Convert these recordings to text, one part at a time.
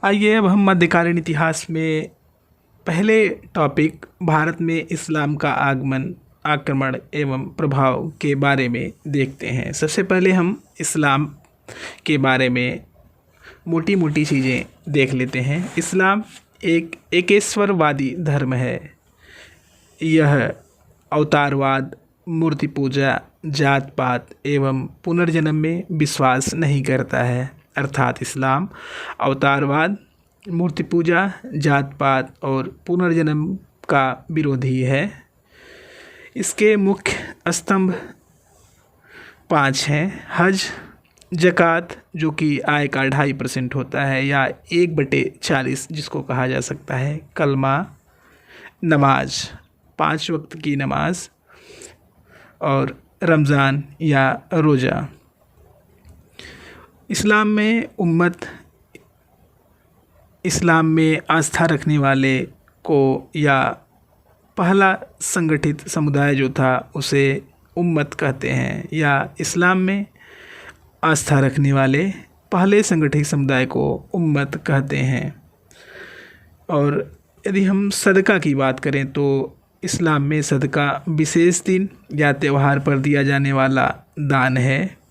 आइए अब हम मध्यकालीन इतिहास में पहले टॉपिक भारत में इस्लाम का आगमन, आक्रमण एवं प्रभाव के बारे में देखते हैं। सबसे पहले हम इस्लाम के बारे में मोटी मोटी चीज़ें देख लेते हैं। इस्लाम एक एकेश्वरवादी धर्म है। यह अवतारवाद, मूर्ति पूजा, जात पात एवं पुनर्जन्म में विश्वास नहीं करता है। अर्थात इस्लाम अवतारवाद, मूर्ति पूजा, जात पात और पुनर्जन्म का विरोधी है। इसके मुख्य स्तंभ 5 हैं। हज, ज़कात जो कि आय का 2.5% होता है या 1/40 जिसको कहा जा सकता है, कलमा, नमाज, 5 वक्त की नमाज और रमज़ान या रोज़ा। इस्लाम में आस्था रखने वाले को या पहला संगठित समुदाय जो था उसे उम्मत कहते हैं, या इस्लाम में आस्था रखने वाले पहले संगठित समुदाय को उम्मत कहते हैं। और यदि हम सदका की बात करें तो इस्लाम में सदका विशेष दिन या त्यौहार पर दिया जाने वाला दान है,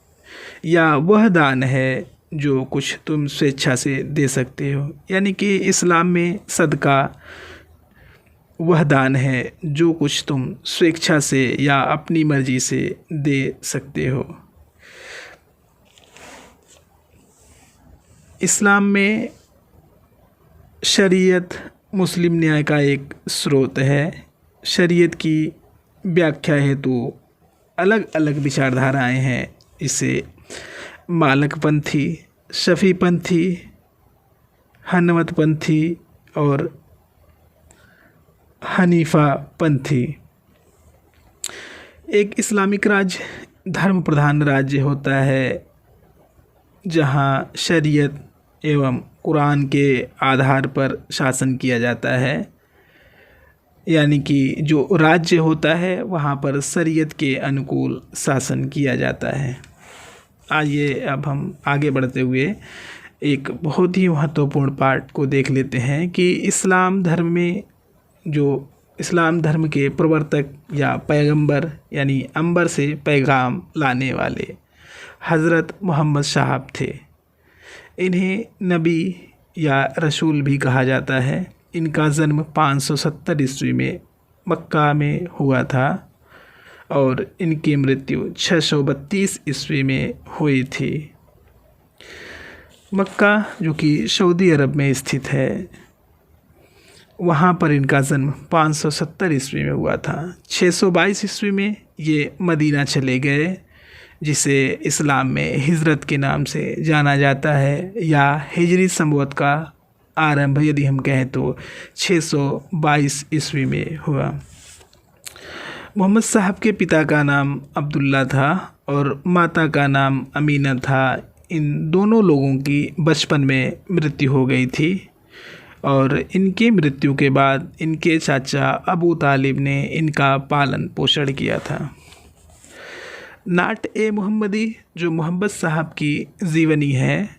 या वह दान है जो कुछ तुम स्वेच्छा से दे सकते हो। यानी कि इस्लाम में सदका वह दान है जो कुछ तुम स्वेच्छा से या अपनी मर्ज़ी से दे सकते हो। इस्लाम में शरीयत मुस्लिम न्याय का एक स्रोत है। शरीयत की व्याख्या हेतु अलग अलग विचारधाराएं हैं। इसे मालकपंथी, शफ़ीपंथी, हनवतपंथी और हनीफापंथी। एक इस्लामिक राज्य धर्म प्रधान राज्य होता है जहाँ शरीयत एवं कुरान के आधार पर शासन किया जाता है। यानी कि जो राज्य होता है वहाँ पर शरीयत के अनुकूल शासन किया जाता है। आइए अब हम आगे बढ़ते हुए एक बहुत ही महत्वपूर्ण पार्ट को देख लेते हैं कि इस्लाम धर्म के प्रवर्तक या पैगंबर यानी अंबर से पैगाम लाने वाले हज़रत मोहम्मद साहब थे। इन्हें नबी या रसूल भी कहा जाता है। इनका जन्म 570 ईस्वी में मक्का में हुआ था और इनकी मृत्यु 632 ईस्वी में हुई थी। मक्का जो कि सऊदी अरब में स्थित है, वहाँ पर इनका जन्म 570 ईस्वी में हुआ था। 622 ईस्वी में ये मदीना चले गए, जिसे इस्लाम में हिजरत के नाम से जाना जाता है, या हिजरी संवत का आरंभ यदि हम कहें तो 622 ईस्वी में हुआ। मोहम्मद साहब के पिता का नाम अब्दुल्ला था और माता का नाम अमीना था। इन दोनों लोगों की बचपन में मृत्यु हो गई थी और इनकी मृत्यु के बाद इनके चाचा अबू तालिब ने इनका पालन पोषण किया था। नाट ए मोहम्मदी जो मोहम्मद साहब की जीवनी है,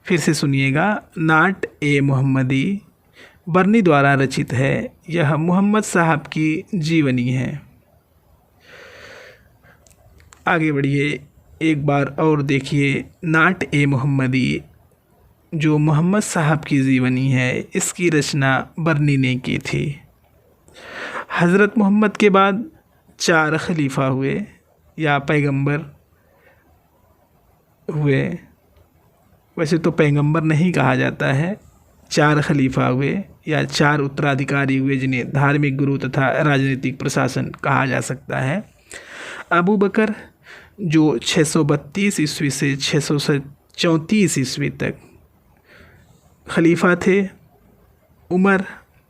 फिर से सुनिएगा, नाट ए मोहम्मदी बर्नी द्वारा रचित है। यह मोहम्मद साहब की जीवनी है। आगे बढ़िए, एक बार और देखिए नाट ए मोहम्मदी जो मोहम्मद साहब की जीवनी है, इसकी रचना बर्नी ने की थी। हज़रत मोहम्मद के बाद 4 खलीफा हुए या पैगंबर हुए। वैसे तो पैगंबर नहीं कहा जाता है, 4 खलीफा हुए या 4 उत्तराधिकारी हुए जिन्हें धार्मिक गुरु तथा राजनीतिक प्रशासन कहा जा सकता है। अबू बकर जो 632 ईस्वी से 634 ईस्वी तक खलीफा थे। उमर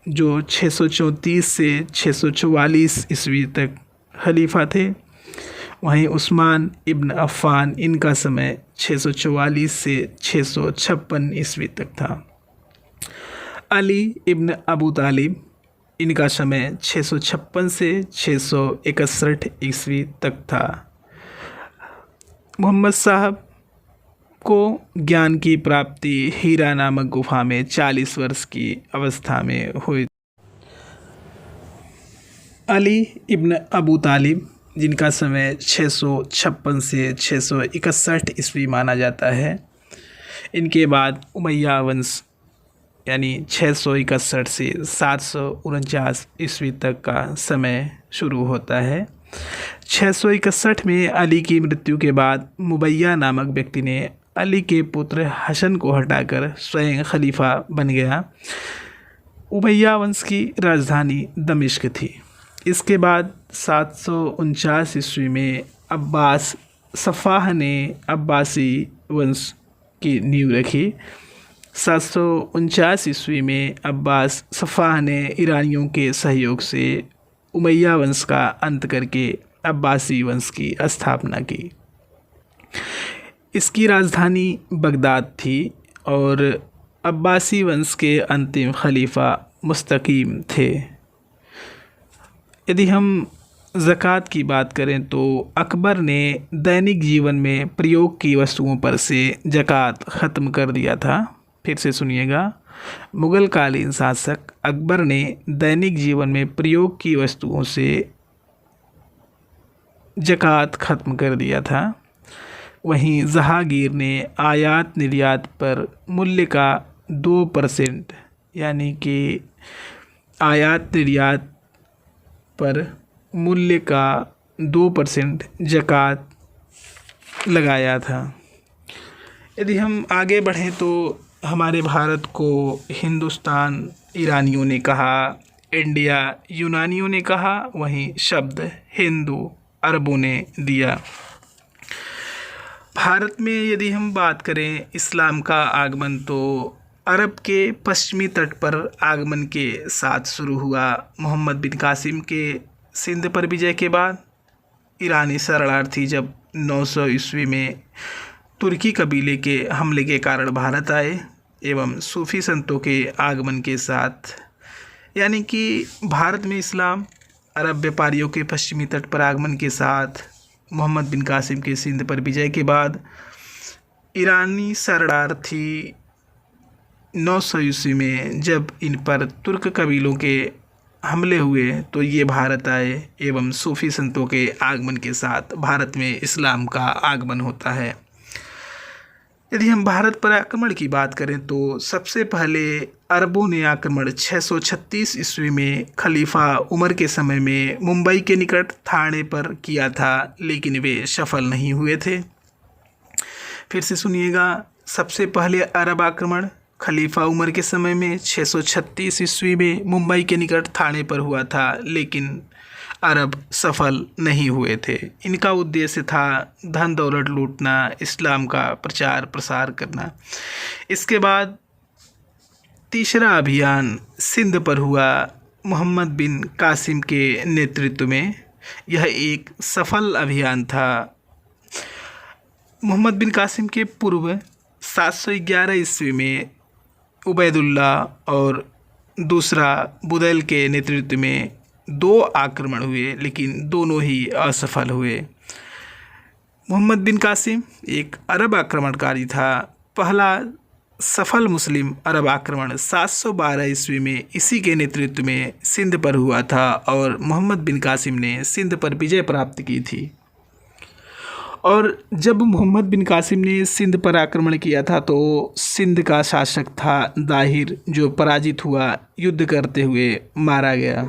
जो 634 से 644 ईस्वी तक खलीफा थे। वहीं उस्मान इब्न अफ़्फ़ान, इनका समय 644 से 656 ईस्वी तक था। अली इब्न अबू तालिब, इनका समय 656 से 661 ईस्वी तक था। मोहम्मद साहब को ज्ञान की प्राप्ति हीरा नामक गुफा में 40 वर्ष की अवस्था में हुई। अली इब्न अबू तालिब, जिनका समय 656 से 661 ईस्वी माना जाता है, इनके बाद उमैया वंश यानी 661 से 749 ईस्वी तक का समय शुरू होता है। 661 में अली की मृत्यु के बाद मुबैया नामक व्यक्ति ने अली के पुत्र हसन को हटाकर स्वयं खलीफा बन गया। उमैया वंश की राजधानी दमिश्क थी। इसके बाद 749 ईस्वी में अब्बास सफ़ाह ने अब्बासी वंश की नींव रखी। 749 ईस्वी में अब्बास सफ़ाह ने ईरानियों के सहयोग से उमैया वंश का अंत करके अब्बासी वंश की स्थापना की। इसकी राजधानी बगदाद थी और अब्बासी वंश के अंतिम खलीफा मुस्तकीम थे। यदि हम ज़कात की बात करें तो अकबर ने दैनिक जीवन में प्रयोग की वस्तुओं पर से ज़कात ख़त्म कर दिया था। फिर से सुनिएगा, मुग़ल कालीन शासक अकबर ने दैनिक जीवन में प्रयोग की वस्तुओं से ज़कात ख़त्म कर दिया था। वहीं जहांगीर ने आयात निर्यात पर मूल्य का 2% यानी कि आयात निर्यात पर मूल्य का 2% ज़कात लगाया था। यदि हम आगे बढ़ें तो हमारे भारत को हिंदुस्तान ईरानियों ने कहा, इंडिया यूनानियों ने कहा, वहीं शब्द हिंदू अरबों ने दिया। भारत में यदि हम बात करें इस्लाम का आगमन तो अरब के पश्चिमी तट पर आगमन के साथ शुरू हुआ। मोहम्मद बिन कासिम के सिंध पर विजय के बाद ईरानी शरणार्थी जब 900 ईस्वी में तुर्की कबीले के हमले के कारण भारत आए एवं सूफ़ी संतों के आगमन के साथ, यानी कि भारत में इस्लाम अरब व्यापारियों के पश्चिमी तट पर आगमन के साथ मोहम्मद बिन कासिम के सिंध पर विजय के बाद ईरानी शरणार्थी 900 ईस्वी में जब इन पर तुर्क कबीलों के हमले हुए तो ये भारत आए एवं सूफ़ी संतों के आगमन के साथ भारत में इस्लाम का आगमन होता है। यदि हम भारत पर आक्रमण की बात करें तो सबसे पहले अरबों ने आक्रमण 636 ईस्वी में खलीफा उमर के समय में मुंबई के निकट थाने पर किया था, लेकिन वे सफल नहीं हुए थे। फिर से सुनिएगा, सबसे पहले अरब आक्रमण खलीफा उमर के समय में 636 ईस्वी में मुंबई के निकट थाने पर हुआ था, लेकिन अरब सफल नहीं हुए थे। इनका उद्देश्य था धन दौलत लूटना, इस्लाम का प्रचार प्रसार करना। इसके बाद तीसरा अभियान सिंध पर हुआ मोहम्मद बिन कासिम के नेतृत्व में। यह एक सफल अभियान था। मोहम्मद बिन कासिम के पूर्व 711 ईस्वी में उबैदुल्ला और दूसरा बुदैल के नेतृत्व में 2 आक्रमण हुए, लेकिन दोनों ही असफल हुए। मोहम्मद बिन कासिम एक अरब आक्रमणकारी था। पहला सफल मुस्लिम अरब आक्रमण 712 ईस्वी में इसी के नेतृत्व में सिंध पर हुआ था और मोहम्मद बिन कासिम ने सिंध पर विजय प्राप्त की थी। और जब मोहम्मद बिन कासिम ने सिंध पर आक्रमण किया था तो सिंध का शासक था दाहिर, जो पराजित हुआ, युद्ध करते हुए मारा गया।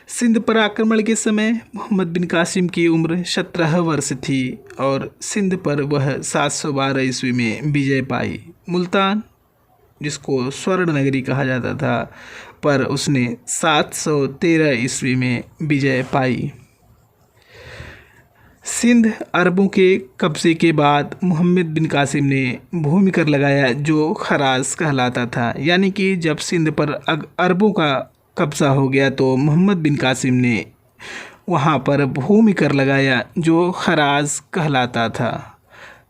सिंध पर आक्रमण के समय मोहम्मद बिन कासिम की उम्र 17 वर्ष थी और सिंध पर वह 712 ईस्वी में विजय पाई। मुल्तान, जिसको स्वर्ण नगरी कहा जाता था, पर उसने 713 ईस्वी में विजय पाई। सिंध अरबों के कब्ज़े के बाद मोहम्मद बिन कासिम ने भूमि कर लगाया जो खराज कहलाता था, यानी कि जब सिंध पर अरबों का कब्ज़ा हो गया तो मोहम्मद बिन कासिम ने वहाँ पर भूमि कर लगाया जो खराज कहलाता था।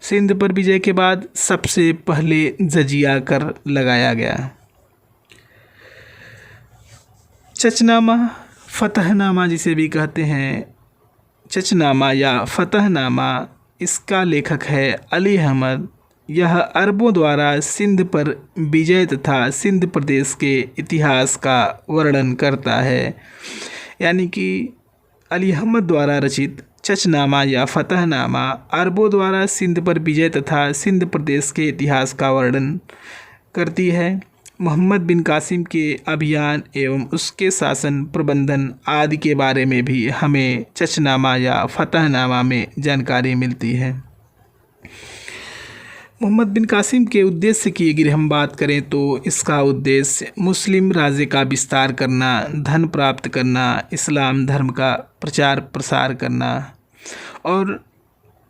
सिंध पर विजय के बाद सबसे पहले जजिया कर लगाया गया। चचनामा, फतहनामा जिसे भी कहते हैं, चचनामा या फतहनामा इसका लेखक है अली अहमद। यह अरबों द्वारा सिंध पर विजय तथा सिंध प्रदेश के इतिहास का वर्णन करता है। यानी कि अली अहमद द्वारा रचित चचनामा या फतहनामा अरबों द्वारा सिंध पर विजय तथा सिंध प्रदेश के इतिहास का वर्णन करती है। मोहम्मद बिन कासिम के अभियान एवं उसके शासन प्रबंधन आदि के बारे में भी हमें चचनामा या फतहनामा में जानकारी मिलती है। मोहम्मद बिन कासिम के उद्देश्य की अगर हम बात करें तो इसका उद्देश्य मुस्लिम राज्य का विस्तार करना, धन प्राप्त करना, इस्लाम धर्म का प्रचार प्रसार करना और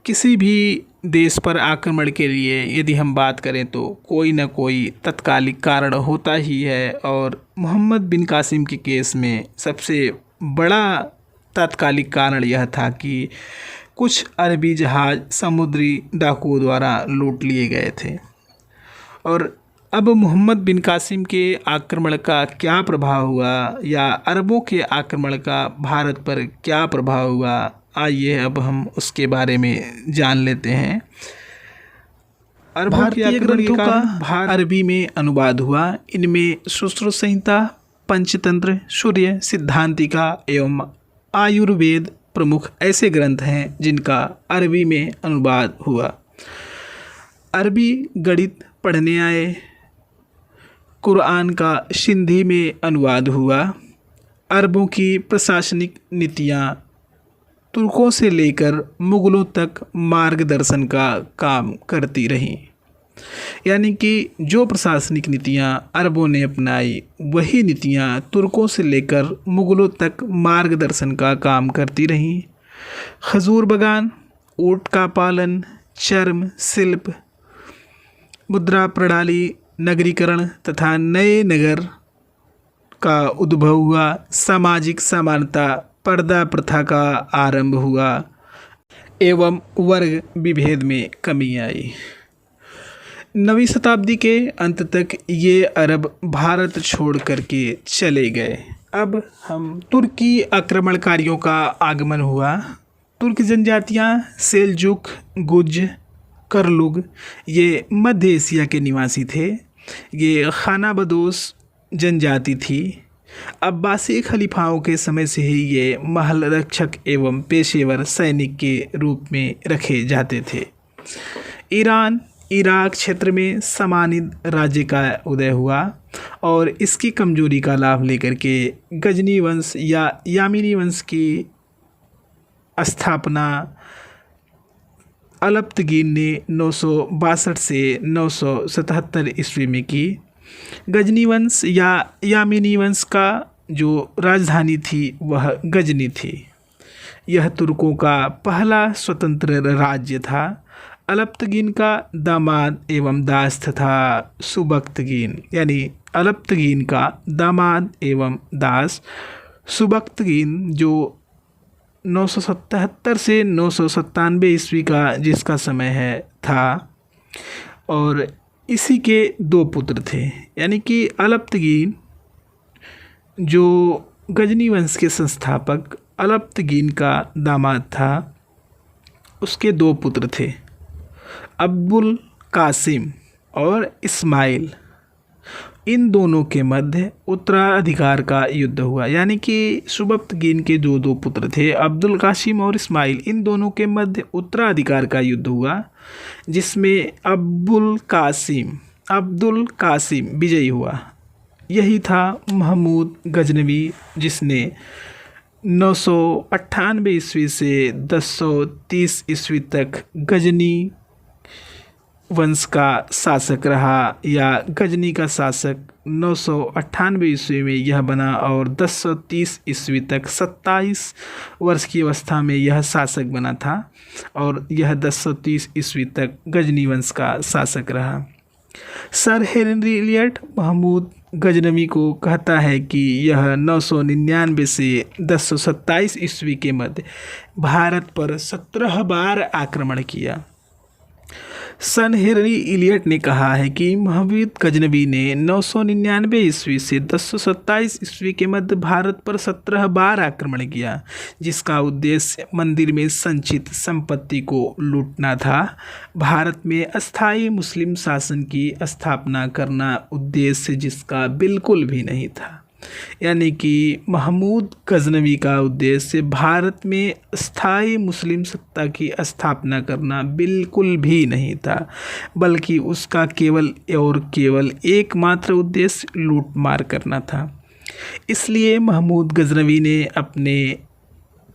किसी भी देश पर आक्रमण के लिए यदि हम बात करें तो कोई न कोई तत्कालिक कारण होता ही है। और मोहम्मद बिन कासिम के केस में सबसे बड़ा तात्कालिक कारण यह था कि कुछ अरबी जहाज़ समुद्री डाकुओं द्वारा लूट लिए गए थे। और अब मोहम्मद बिन कासिम के आक्रमण का क्या प्रभाव हुआ या अरबों के आक्रमण का भारत पर क्या प्रभाव हुआ, आइए अब हम उसके बारे में जान लेते हैं। भारतीय ग्रंथों का अरबी में अनुवाद हुआ। इनमें सुश्रुत संहिता, पंचतंत्र, सूर्य सिद्धांतिका एवं आयुर्वेद प्रमुख ऐसे ग्रंथ हैं जिनका अरबी में अनुवाद हुआ। अरबी गणित पढ़ने आए। कुरान का सिंधी में अनुवाद हुआ। अरबों की प्रशासनिक नीतियाँ तुर्कों से लेकर मुग़लों तक मार्गदर्शन का काम करती रहीं। यानी कि जो प्रशासनिक नीतियाँ अरबों ने अपनाई वही नीतियाँ तुर्कों से लेकर मुग़लों तक मार्गदर्शन का काम करती रहीं। खजूर बागान, ऊँट का पालन, चर्म शिल्प, मुद्रा प्रणाली, नगरीकरण तथा नए नगर का उद्भव हुआ। सामाजिक समानता, पर्दा प्रथा का आरंभ हुआ एवं वर्ग विभेद में कमी आई। 9वीं शताब्दी के अंत तक ये अरब भारत छोड़ करके चले गए। अब हम तुर्की आक्रमणकारियों का आगमन हुआ। तुर्क जनजातियाँ सेल्जुक, गुज, करलुग ये मध्य एशिया के निवासी थे। ये खानाबदोश जनजाति थी। अब्बासी खलीफाओं के समय से ही ये महल रक्षक एवं पेशेवर सैनिक के रूप में रखे जाते थे। ईरान, इराक क्षेत्र में समानिद राज्य का उदय हुआ और इसकी कमजोरी का लाभ लेकर के गजनी वंश या यामिनी वंश की स्थापना अलप्तगीन ने 962 से 977 ईस्वी में की। गजनी वंश या यामिनी वंश का जो राजधानी थी वह गजनी थी। यह तुर्कों का पहला स्वतंत्र राज्य था। अलप्तगीन का दामाद एवं दास तथा सुबक्तगीन, यानी अलप्तगीन का दामाद एवं दास सुबक्तगीन जो 977 से 997 ईस्वी का जिसका समय है था, और इसी के 2 पुत्र थे। यानी कि अलप्तगीन जो गजनी वंश के संस्थापक अलप्तगीन का दामाद था, उसके 2 पुत्र थे, अब्दुल कासिम और इस्माइल। इन दोनों के मध्य उत्तराधिकार का युद्ध हुआ। यानी कि सुबक्तगीन के जो 2 पुत्र थे अब्दुल कासिम और इस्माइल, इन दोनों के मध्य उत्तराधिकार का युद्ध हुआ, जिसमें अब्दुल कासिम विजयी हुआ। यही था महमूद गजनवी, जिसने 998 ईस्वी से 1030 ईस्वी तक गजनी वंश का शासक रहा, या गजनी का शासक 998 ईस्वी में यह बना और 1030 ईस्वी तक 27 वर्ष की अवस्था में यह शासक बना था और यह 1030 ईस्वी तक गजनी वंश का शासक रहा। Sir Henry Elliot Mahmud Ghaznavi को कहता है कि यह 999 से 1027 ईस्वी के मध्य भारत पर 17 बार आक्रमण किया। सन हेनरी इलियट ने कहा है कि महमूद गजनवी ने 999 ईस्वी से 1027 ईस्वी के मध्य भारत पर 17 बार आक्रमण किया, जिसका उद्देश्य मंदिर में संचित संपत्ति को लूटना था। भारत में अस्थायी मुस्लिम शासन की स्थापना करना उद्देश्य जिसका बिल्कुल भी नहीं था। यानी कि महमूद गजनवी का उद्देश्य भारत में स्थायी मुस्लिम सत्ता की स्थापना करना बिल्कुल भी नहीं था, बल्कि उसका केवल और केवल एकमात्र उद्देश्य लूट मार करना था। इसलिए महमूद गजनवी ने अपने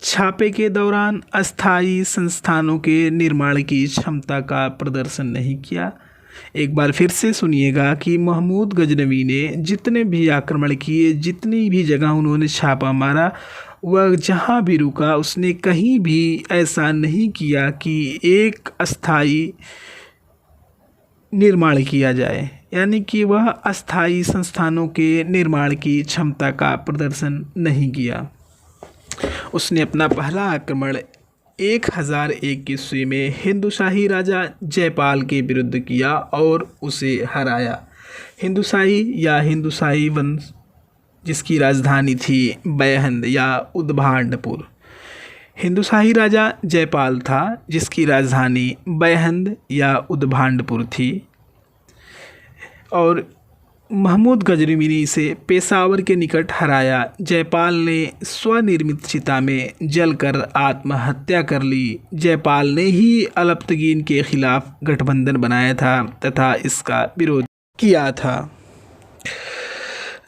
छापे के दौरान अस्थायी संस्थानों के निर्माण की क्षमता का प्रदर्शन नहीं किया। एक बार फिर से सुनिएगा कि महमूद गजनवी ने जितने भी आक्रमण किए, जितनी भी जगह उन्होंने छापा मारा, वह जहाँ भी रुका उसने कहीं भी ऐसा नहीं किया कि एक अस्थायी निर्माण किया जाए, यानी कि वह अस्थायी संस्थानों के निर्माण की क्षमता का प्रदर्शन नहीं किया। उसने अपना पहला आक्रमण 1001 ईस्वी में हिंदुशाही राजा जयपाल के विरुद्ध किया और उसे हराया। हिंदुशाही वंश जिसकी राजधानी थी बैहंद या उद्भांडपुर। हिंदुशाही राजा जयपाल था जिसकी राजधानी बैहंद या उद्भांडपुर थी, और महमूद गजनवी ने इसे पेशावर के निकट हराया। जयपाल ने स्वनिर्मित चिता में जलकर आत्महत्या कर ली। जयपाल ने ही अलप्तगीन के खिलाफ गठबंधन बनाया था तथा इसका विरोध किया था।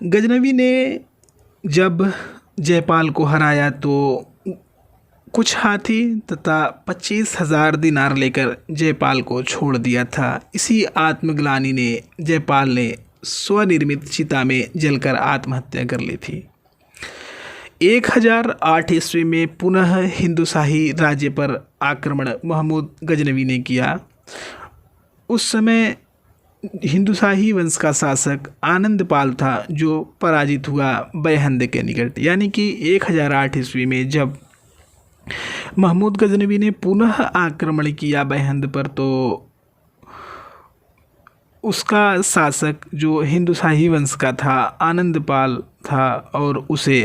गजनवी ने जब जयपाल को हराया तो कुछ हाथी तथा 25,000 दिनार लेकर जयपाल को छोड़ दिया था। इसी आत्मग्लानि ने जयपाल ने स्वनिर्मित चिता में जलकर आत्महत्या कर ली थी। 1008 ईस्वी में पुनः हिंदुशाही राज्य पर आक्रमण महमूद गजनवी ने किया। उस समय हिंदुशाही वंश का शासक आनंदपाल था जो पराजित हुआ बैहंद के निकट। यानी कि 1008 ईस्वी में जब महमूद गजनवी ने पुनः आक्रमण किया बैहंद पर, तो उसका शासक जो हिंदुशाही वंश का था आनंदपाल था और उसे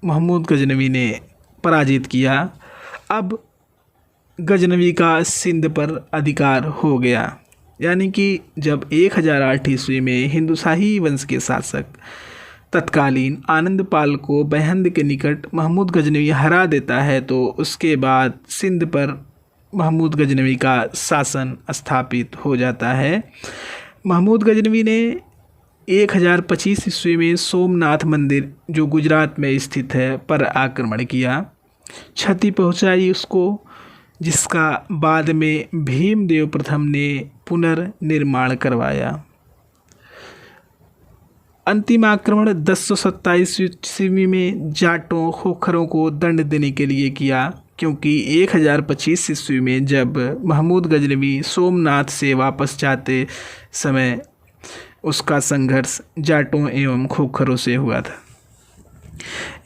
महमूद गजनवी ने पराजित किया। अब गजनवी का सिंध पर अधिकार हो गया। यानी कि जब 1008 ईस्वी में हिंदुशाही वंश के शासक तत्कालीन आनंदपाल को बैहंद के निकट महमूद गजनवी हरा देता है, तो उसके बाद सिंध पर महमूद गजनवी का शासन स्थापित हो जाता है। महमूद गजनवी ने 1025 ईस्वी में सोमनाथ मंदिर जो गुजरात में स्थित है पर आक्रमण किया, क्षति पहुंचाई उसको, जिसका बाद में भीमदेव प्रथम ने पुनर्निर्माण करवाया। अंतिम आक्रमण 1027 ईस्वी में जाटों खोखरों को दंड देने के लिए किया, क्योंकि 1025 ईस्वी में जब महमूद गजनवी सोमनाथ से वापस जाते समय उसका संघर्ष जाटों एवं खोखरों से हुआ था।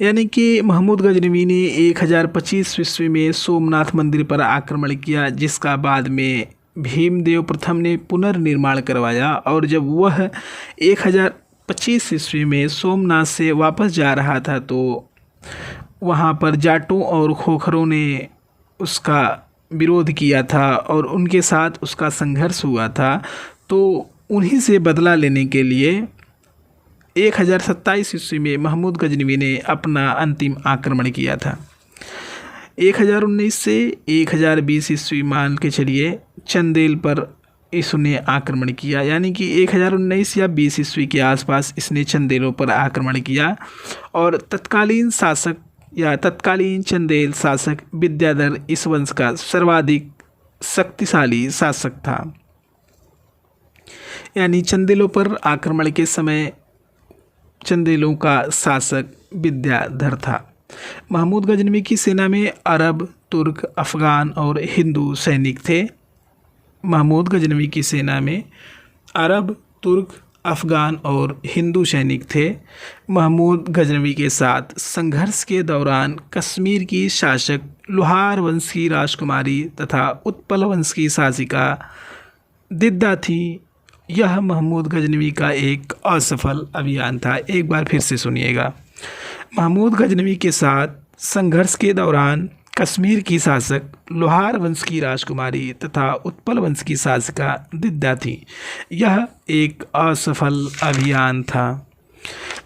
यानी कि महमूद गजनवी ने 1025 ईस्वी में सोमनाथ मंदिर पर आक्रमण किया, जिसका बाद में भीमदेव प्रथम ने पुनर्निर्माण करवाया। और जब वह 1025 ईस्वी में सोमनाथ से वापस जा रहा था, तो वहाँ पर जाटों और खोखरों ने उसका विरोध किया था और उनके साथ उसका संघर्ष हुआ था। तो उन्हीं से बदला लेने के लिए 1027 ईस्वी में महमूद गजनवी ने अपना अंतिम आक्रमण किया था। 1019 से 1020 ईस्वी मान के चलिए चंदेल पर इसने आक्रमण किया। यानी कि 1019 या 20 ईस्वी के आसपास इसने चंदेलों पर आक्रमण किया। और तत्कालीन शासक या तत्कालीन चंदेल शासक विद्याधर इस वंश का सर्वाधिक शक्तिशाली शासक था। यानी चंदेलों पर आक्रमण के समय चंदेलों का शासक विद्याधर था। महमूद गजनवी की सेना में अरब, तुर्क, अफ़गान और हिंदू सैनिक थे। महमूद गजनवी की सेना में अरब, तुर्क, अफ़गान और हिंदू सैनिक थे। महमूद गजनवी के साथ संघर्ष के दौरान कश्मीर की शासक लुहार वंश की राजकुमारी तथा उत्पल वंश की शासिका दिद्दा थी। यह महमूद गजनवी का एक असफल अभियान था। एक बार फिर से सुनिएगा। महमूद गजनवी के साथ संघर्ष के दौरान कश्मीर की शासक लोहार वंश की राजकुमारी तथा उत्पल वंश की शासिका दिद्दा थी। यह एक असफल अभियान था।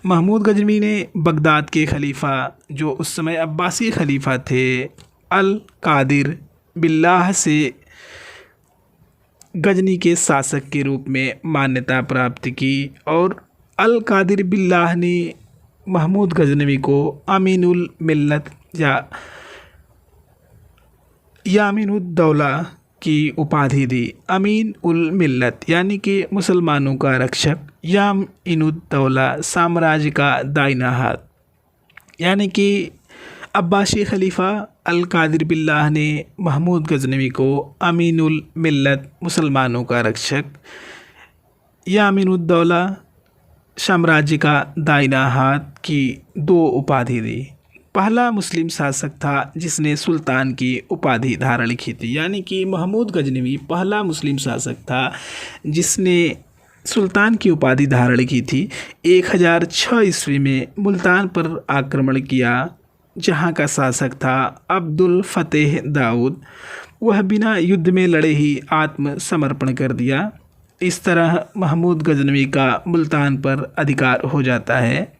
महमूद गजनवी ने बगदाद के खलीफा, जो उस समय अब्बासी खलीफा थे, अल कादिर बिल्लाह से गजनी के शासक के रूप में मान्यता प्राप्त की और अल कादिर बिल्लाह ने महमूद गजनवी को अमीनुल मिल्लत या यामीनुद्दौला की उपाधि दी। अमीन उल मिल्लत यानी कि मुसलमानों का रक्षक, यामीनुद्दौला साम्राज्य का दाहिना हाथ। यानी कि अब्बासी खलीफा अल कादिर बिल्लाह ने महमूद गजनवी को अमीनुल मिल्लत मुसलमानों का रक्षक, यामीनुद्दौला साम्राज्य का दाहिना हाथ की दो उपाधि दी। पहला मुस्लिम शासक था जिसने सुल्तान की उपाधि धारण की थी। यानी कि महमूद गजनवी पहला मुस्लिम शासक था जिसने सुल्तान की उपाधि धारण की थी। 1006 ईस्वी में मुल्तान पर आक्रमण किया, जहां का शासक था अब्दुल फतेह दाऊद। वह बिना युद्ध में लड़े ही आत्मसमर्पण कर दिया। इस तरह महमूद गजनवी का मुल्तान पर अधिकार हो जाता है।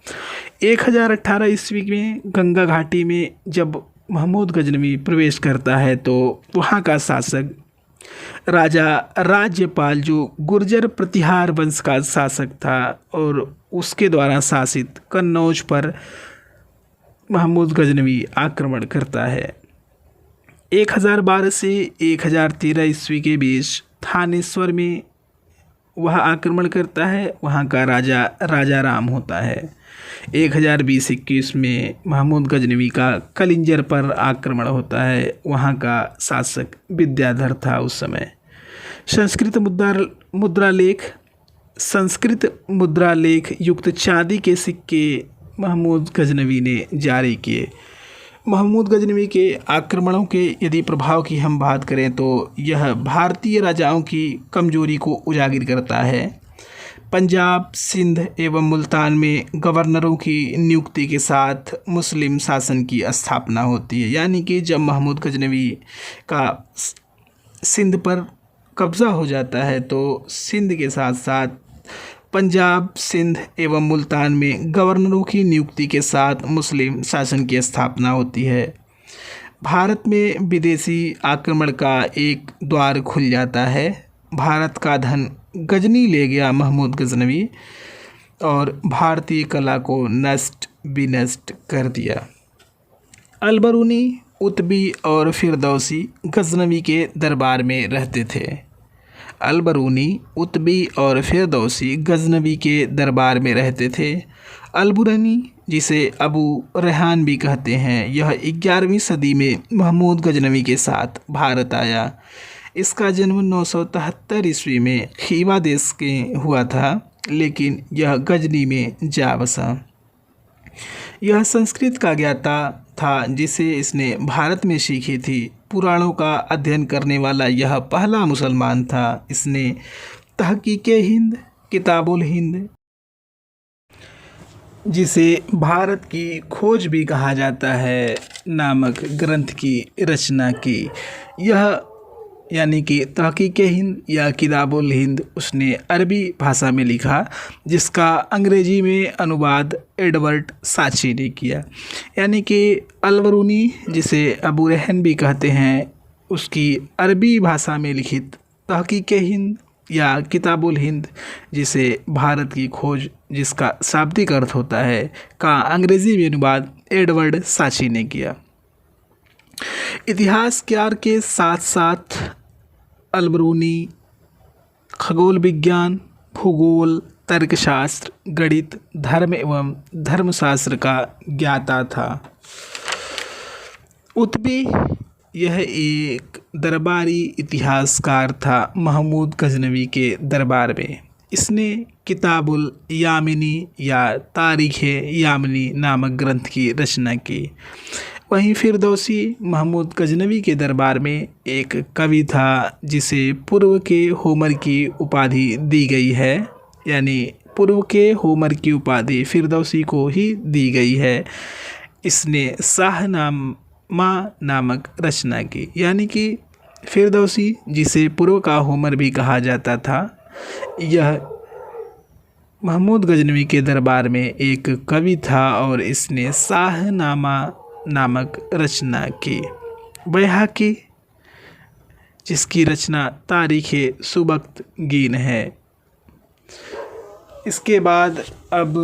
1018 ईस्वी में गंगा घाटी में जब महमूद गजनवी प्रवेश करता है तो वहाँ का शासक राजा राज्यपाल, जो गुर्जर प्रतिहार वंश का शासक था, और उसके द्वारा शासित कन्नौज पर महमूद गजनवी आक्रमण करता है। 1012 से 1013 ईस्वी के बीच थानेश्वर में वह आक्रमण करता है। वहाँ का राजा राम होता है। 1020-21 में महमूद गजनवी का कलिंजर पर आक्रमण होता है। वहाँ का शासक विद्याधर था उस समय। संस्कृत मुद्रालेख युक्त चांदी के सिक्के महमूद गजनवी ने जारी किए। महमूद गजनवी के आक्रमणों के यदि प्रभाव की हम बात करें तो यह भारतीय राजाओं की कमजोरी को उजागर करता है। पंजाब, सिंध एवं मुल्तान में गवर्नरों की नियुक्ति के साथ मुस्लिम शासन की स्थापना होती है। यानी कि जब महमूद गजनवी का सिंध पर कब्ज़ा हो जाता है तो सिंध के साथ साथ पंजाब, सिंध एवं मुल्तान में गवर्नरों की नियुक्ति के साथ मुस्लिम शासन की स्थापना होती है। भारत में विदेशी आक्रमण का एक द्वार खुल जाता है। भारत का धन गजनी ले गया महमूद गजनवी और भारतीय कला को नष्ट विनष्ट कर दिया। अलबरूनी, उतबी और फिरदौसी गजनवी के दरबार में रहते थे। अलबरूनी, उतबी और फिरदौसी गजनवी के दरबार में रहते थे। अलबरूनी, जिसे अबू रेहान भी कहते हैं, यह 11वीं सदी में महमूद गजनवी के साथ भारत आया। इसका जन्म 973 ईस्वी में खीवा देश के हुआ था, लेकिन यह गजनी में जा बसा। यह संस्कृत का ज्ञाता था जिसे इसने भारत में सीखी थी। पुराणों का अध्ययन करने वाला यह पहला मुसलमान था। इसने तहकीके हिंद, किताबुल हिंद, जिसे भारत की खोज भी कहा जाता है, नामक ग्रंथ की रचना की। यह यानी कि तहकीके हिंद या किताबुल हिंद उसने अरबी भाषा में लिखा, जिसका अंग्रेजी में अनुवाद एडवर्ड साची ने किया। यानी कि अलबरूनी, जिसे अबू रेहान भी कहते हैं, उसकी अरबी भाषा में लिखित तहकीके हिंद या किताबुल हिंद, जिसे भारत की खोज, जिसका शाब्दिक अर्थ होता है, का अंग्रेजी में अनुवाद एडवर्ड साची ने किया। इतिहासकार के साथ साथ अलबरूनी खगोल विज्ञान, भूगोल, तर्कशास्त्र, गणित, धर्म एवं धर्मशास्त्र का ज्ञाता था। उतबी, यह एक दरबारी इतिहासकार था महमूद गजनवी के दरबार में। इसने किताबुल यामिनी या तारीख़ यामिनी नामक ग्रंथ की रचना की। वहीं फिरदौसी महमूद गजनवी के दरबार में एक कवि था जिसे पूर्व के होमर की उपाधि दी गई है, यानी पूर्व के होमर की उपाधि फिरदौसी को ही दी गई है। इसने शाहनामा नामक रचना की, यानी कि फिरदौसी जिसे पूर्व का होमर भी कहा जाता था, यह महमूद गजनवी के दरबार में एक कवि था और इसने शाहनामा नामक रचना की। बैहाकी जिसकी रचना तारीख़ सुबक्त गीन है। इसके बाद अब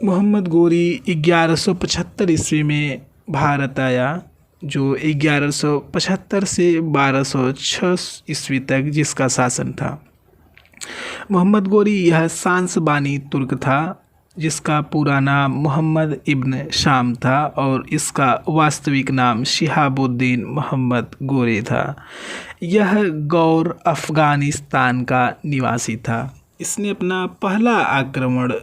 मोहम्मद गोरी 1175 ईस्वी में भारत आया, जो 1175 से 1206 ईस्वी तक जिसका शासन था। मोहम्मद गोरी यह सांसबानी तुर्क था जिसका पूरा नाम मोहम्मद इब्न शाम था और इसका वास्तविक नाम शिहाबुद्दीन मोहम्मद गोरी था। यह गौर अफ़गानिस्तान का निवासी था। इसने अपना पहला आक्रमण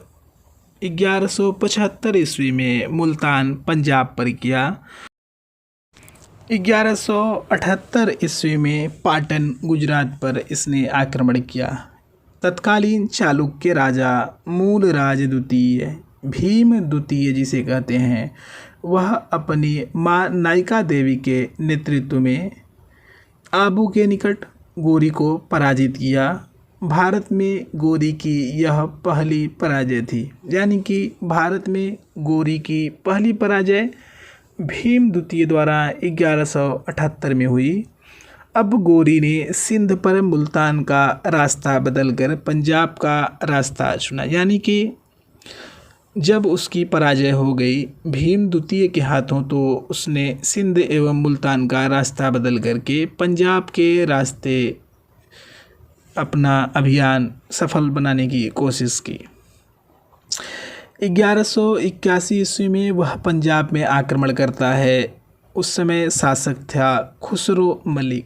1175 ईस्वी में मुल्तान पंजाब पर किया। 1178 ईस्वी में पाटन गुजरात पर इसने आक्रमण किया। तत्कालीन चालुक्य राजा मूलराज द्वितीय, भीम द्वितीय जिसे कहते हैं, वह अपनी माँ नायिका देवी के नेतृत्व में आबू के निकट गोरी को पराजित किया। भारत में गोरी की यह पहली पराजय थी, यानी कि भारत में गोरी की पहली पराजय भीम द्वितीय द्वारा 1178 में हुई। अब गोरी ने सिंध पर मुल्तान का रास्ता बदलकर पंजाब का रास्ता चुना, यानी कि जब उसकी पराजय हो गई भीम द्वितीय के हाथों, तो उसने सिंध एवं मुल्तान का रास्ता बदल करके पंजाब के रास्ते अपना अभियान सफल बनाने की कोशिश की। 1181 ईस्वी में वह पंजाब में आक्रमण करता है। उस समय शासक था खुसरो मलिक।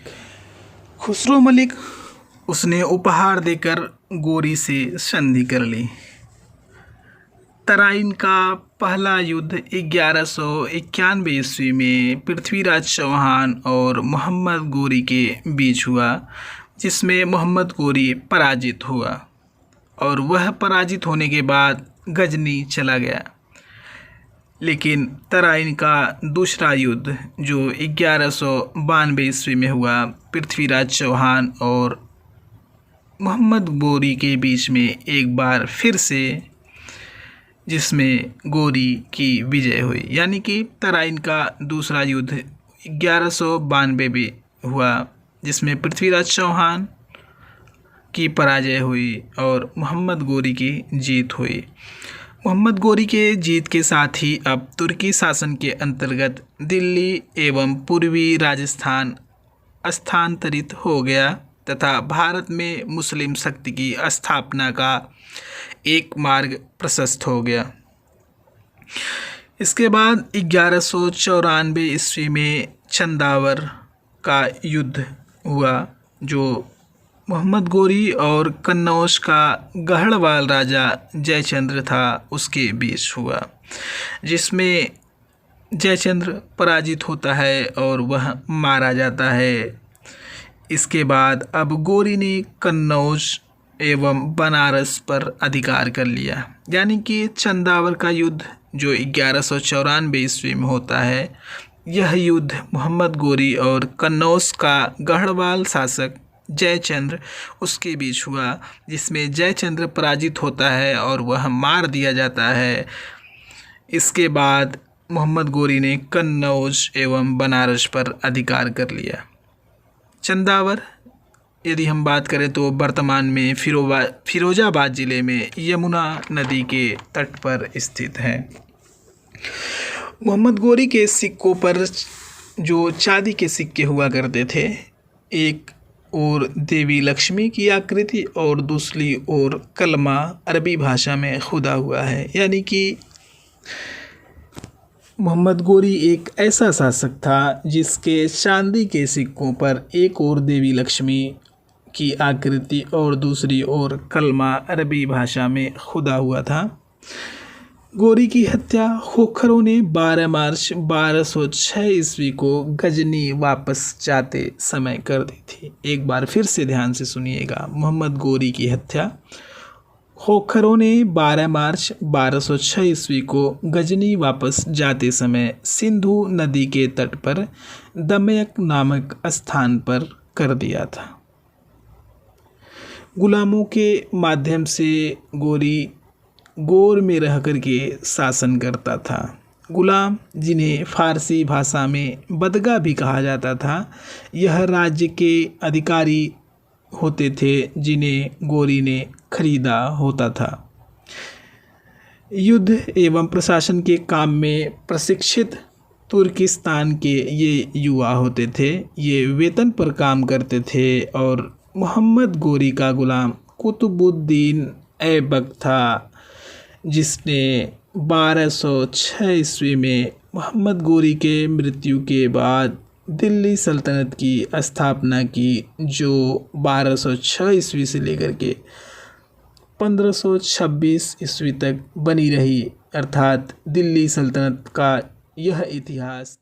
खुसरो मलिक उसने उपहार देकर गोरी से संधि कर ली। तराइन का पहला युद्ध 1191 ईस्वी में पृथ्वीराज चौहान और मोहम्मद गोरी के बीच हुआ, जिसमें मोहम्मद गोरी पराजित हुआ और वह पराजित होने के बाद गजनी चला गया। लेकिन तराइन का दूसरा युद्ध जो 1192 ईस्वी में हुआ, पृथ्वीराज चौहान और मोहम्मद गोरी के बीच में एक बार फिर से, जिसमें गोरी की विजय हुई, यानी कि तराइन का दूसरा युद्ध 1192 में हुआ, जिसमें पृथ्वीराज चौहान की पराजय हुई और मोहम्मद गोरी की जीत हुई। मोहम्मद गोरी के जीत के साथ ही अब तुर्की शासन के अंतर्गत दिल्ली एवं पूर्वी राजस्थान स्थानांतरित हो गया तथा भारत में मुस्लिम शक्ति की स्थापना का एक मार्ग प्रशस्त हो गया। इसके बाद 1194 ईस्वी में चंदावर का युद्ध हुआ, जो मोहम्मद गोरी और कन्नौज का गढ़वाल राजा जयचंद्र था उसके बीच हुआ, जिसमें जयचंद्र पराजित होता है और वह मारा जाता है। इसके बाद अब गोरी ने कन्नौज एवं बनारस पर अधिकार कर लिया, यानी कि चंदावर का युद्ध जो 1194 ईस्वी में होता है, यह युद्ध मोहम्मद गोरी और कन्नौज का गढ़वाल शासक जयचंद्र उसके बीच हुआ, जिसमें जयचंद्र पराजित होता है और वह मार दिया जाता है। इसके बाद मोहम्मद गोरी ने कन्नौज एवं बनारस पर अधिकार कर लिया। चंदावर यदि हम बात करें तो वर्तमान में फिरोजाबाद ज़िले में यमुना नदी के तट पर स्थित है। मोहम्मद गोरी के सिक्कों पर जो चांदी के सिक्के हुआ करते थे, एक और देवी लक्ष्मी की आकृति और दूसरी ओर कलमा अरबी भाषा में खुदा हुआ है, यानी कि मोहम्मद गोरी एक ऐसा शासक था जिसके चांदी के सिक्कों पर एक और देवी लक्ष्मी की आकृति और दूसरी ओर कलमा अरबी भाषा में खुदा हुआ था। गोरी की हत्या खोखरों ने 12 मार्च 1206 ईस्वी को गजनी वापस जाते समय कर दी थी। एक बार फिर से ध्यान से सुनिएगा। मोहम्मद गोरी की हत्या खोखरों ने 12 मार्च 1206 ईस्वी को गजनी वापस जाते समय सिंधु नदी के तट पर दमयक नामक स्थान पर कर दिया था। गुलामों के माध्यम से गोरी गोर में रह कर के शासन करता था। गुलाम, जिन्हें फारसी भाषा में बदगा भी कहा जाता था, यह राज्य के अधिकारी होते थे जिन्हें गोरी ने खरीदा होता था। युद्ध एवं प्रशासन के काम में प्रशिक्षित तुर्किस्तान के ये युवा होते थे। ये वेतन पर काम करते थे और मोहम्मद गोरी का गुलाम कुतुबुद्दीन ऐबक था, जिसने 1206 ईस्वी में मोहम्मद गोरी के मृत्यु के बाद दिल्ली सल्तनत की स्थापना की, जो 1206 ईस्वी से लेकर के 1526 ईस्वी तक बनी रही। अर्थात दिल्ली सल्तनत का यह इतिहास